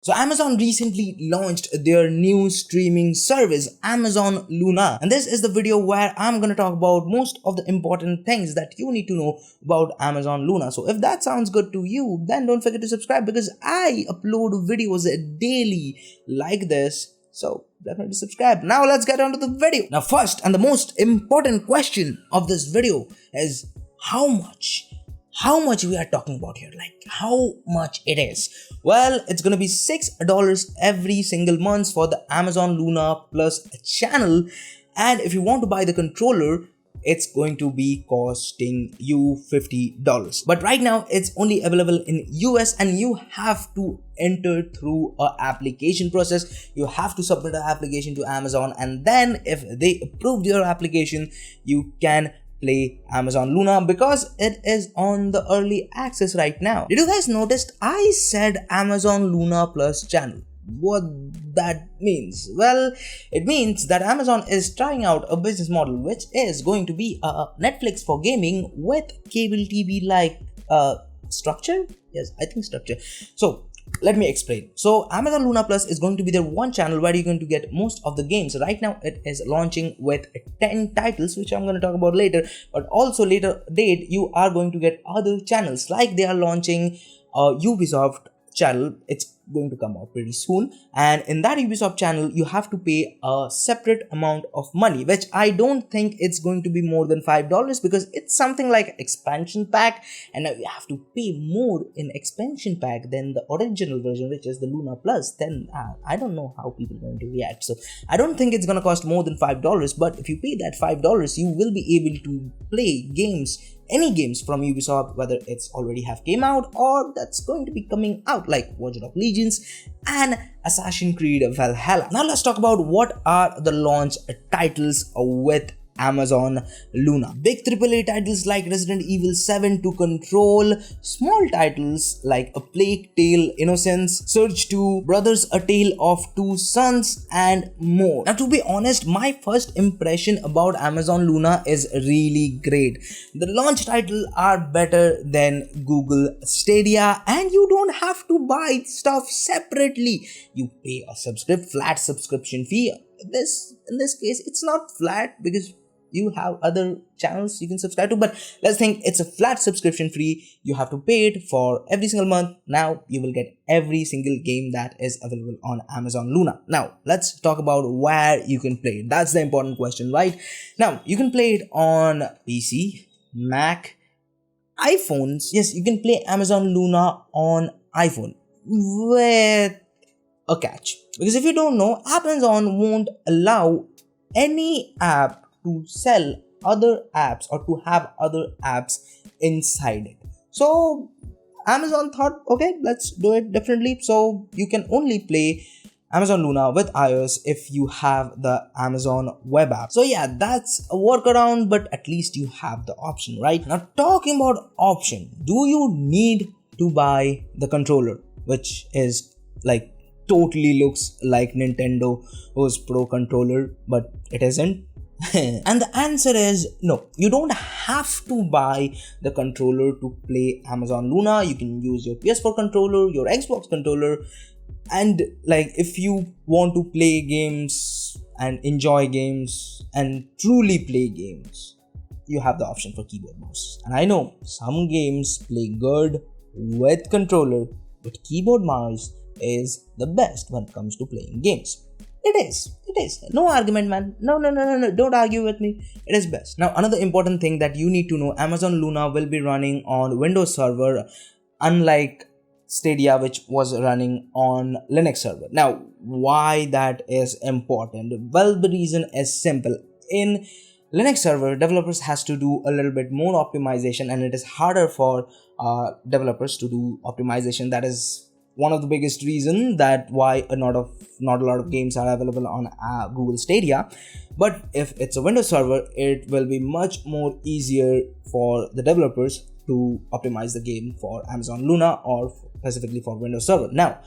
So Amazon recently launched their new streaming service, Amazon Luna. And this is the video where I'm going to talk about most of the important things that you need to know about Amazon Luna. So if that sounds good to you, then don't forget to subscribe because I upload videos daily like this. So definitely subscribe. Now let's get on to the video. Now first and the most important question of this video is how much we are talking about here, like how much it is. Well, it's gonna be $6 every single month for the Amazon Luna Plus channel, and if you want to buy the controller, it's going to be costing you $50. But right now it's only available in US and you have to enter through a application process. You have to submit an application to Amazon, and then if they approve your application, you can play Amazon Luna because it is on the early access right now. Did you guys notice I said Amazon Luna Plus channel? What that means? Well, it means that Amazon is trying out a business model which is going to be a Netflix for gaming with cable TV like structure. Yes, I think structure. So let me explain. So Amazon Luna Plus is going to be their one channel where you're going to get most of the games. Right now it is launching with 10 titles, which I'm going to talk about later, but also later date you are going to get other channels, like they are launching a Ubisoft channel. It's going to come out pretty soon, and in that Ubisoft channel you have to pay a separate amount of money, which I don't think it's going to be more than $5 because it's something like expansion pack, and you have to pay more in expansion pack than the original version, which is the Luna Plus. Then I don't know how people are going to react. So I don't think it's going to cost more than $5, but if you pay that $5 you will be able to play games, any games from Ubisoft, whether it's already have came out or that's going to be coming out, like Watch Dogs Legions and Assassin's Creed Valhalla. Now let's talk about what are the launch titles with Amazon Luna. Big AAA titles like Resident Evil 7 to Control, small titles like A Plague Tale Innocence, Surge 2, Brothers A Tale of Two Sons, and more. Now to be honest, my first impression about Amazon Luna is really great. The launch titles are better than Google Stadia, and you don't have to buy stuff separately. You pay a flat subscription fee. In this case it's not flat because you have other channels you can subscribe to, but let's think it's a flat subscription fee. You have to pay it for every single month. Now you will get every single game that is available on Amazon Luna. Now let's talk about where you can play it. That's the important question, right? Now you can play it on PC, Mac, iPhones. Yes, you can play Amazon Luna on iPhone with a catch, because if you don't know, Amazon won't allow any app to sell other apps or to have other apps inside it. So Amazon thought, okay, let's do it differently. So you can only play Amazon Luna with iOS if you have the Amazon web app. So yeah, that's a workaround, but at least you have the option, right? Now talking about option, do you need to buy the controller, which is like totally looks like Nintendo's Pro controller, but it isn't? And the answer is no. You don't have to buy the controller to play Amazon Luna. You can use your PS4 controller, your Xbox controller, and like if you want to play games and enjoy games and truly play games, you have the option for keyboard mouse. And I know some games play good with controller, but keyboard mouse is the best when it comes to playing games. It is. No argument, man. No. Don't argue with me. It is best. Now, another important thing that you need to know, Amazon Luna will be running on Windows server, unlike Stadia, which was running on Linux server. Now, why that is important? Well, the reason is simple. In Linux server, developers has to do a little bit more optimization, and it is harder for developers to do optimization. That is one of the biggest reason that why not a lot of games are available on Google Stadia. But if it's a Windows server, it will be much more easier for the developers to optimize the game for Amazon Luna or specifically for Windows server. Now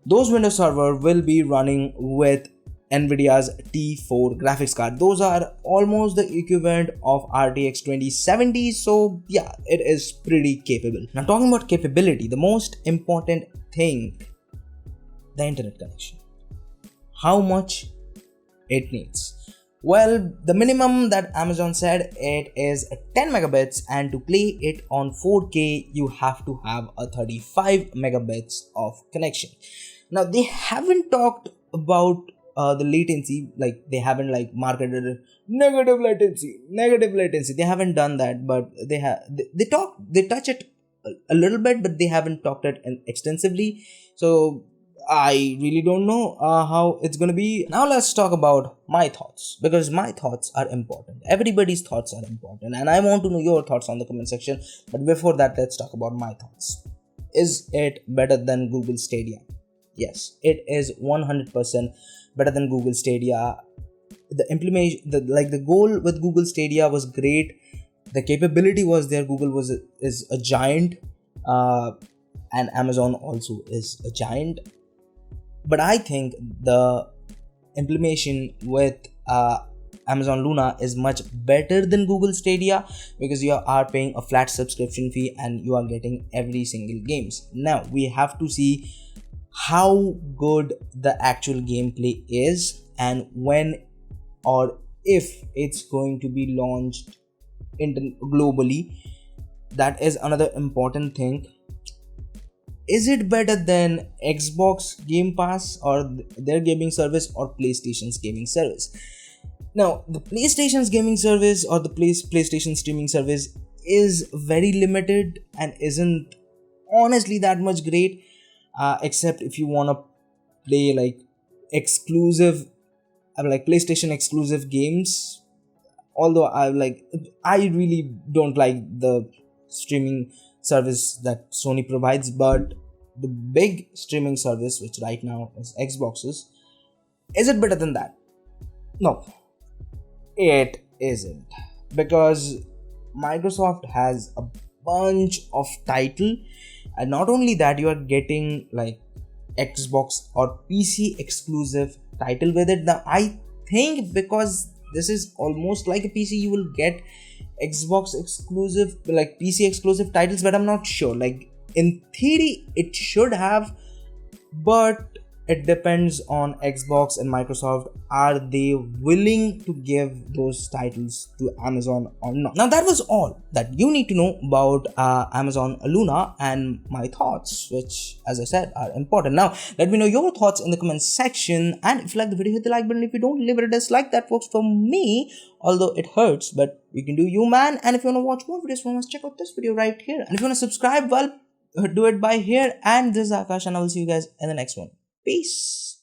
those Windows server will be running with NVIDIA's T4 graphics card. Those are almost the equivalent of RTX 2070. So yeah, it is pretty capable. Now talking about capability, the most important thing the internet connection. How much it needs? Well, the minimum that Amazon said it is 10 megabits, and to play it on 4K you have to have a 35 megabits of connection. Now they haven't talked about the latency, like they haven't like marketed negative latency. They haven't done that, but they touch it a little bit, but they haven't talked it extensively. So I really don't know how it's gonna be. Now let's talk about my thoughts, because my thoughts are important. Everybody's thoughts are important, and I want to know your thoughts on the comment section. But before that, let's talk about my thoughts. Is it better than Google Stadia? Yes, it is 100% better than Google Stadia. The implementation, the goal with Google Stadia was great. The capability was there. Google is a giant, and Amazon also is a giant. But I think the implementation with Amazon Luna is much better than Google Stadia, because you are paying a flat subscription fee and you are getting every single games. Now we have to see how good the actual gameplay is, and when or if it's going to be launched globally. That is another important thing. Is it better than Xbox Game Pass or their gaming service, or PlayStation's gaming service? Now, the PlayStation's gaming service or the PlayStation streaming service is very limited and isn't honestly that much great, except if you want to play like exclusive, like PlayStation exclusive games. Although I really don't like the streaming service that Sony provides, but the big streaming service, which right now is Xboxes, is it better than that? No, it isn't, because Microsoft has a bunch of title, and not only that, you are getting like Xbox or PC exclusive title with it. Now I think because this is almost like a PC, you will get Xbox exclusive, like PC exclusive titles, but I'm not sure. Like in theory it should have, but it depends on Xbox and Microsoft. Are they willing to give those titles to Amazon or not? Now that was all that you need to know about Amazon Luna and my thoughts, which as I said are important. Now let me know your thoughts in the comment section, and if you like the video, hit the like button. If you don't, leave it a dislike. That works for me, although it hurts, but you can do you, man. And if you want to watch more videos from us, check out this video right here. And if you want to subscribe, well, do it by here. And this is Akash, and I will see you guys in the next one. Peace.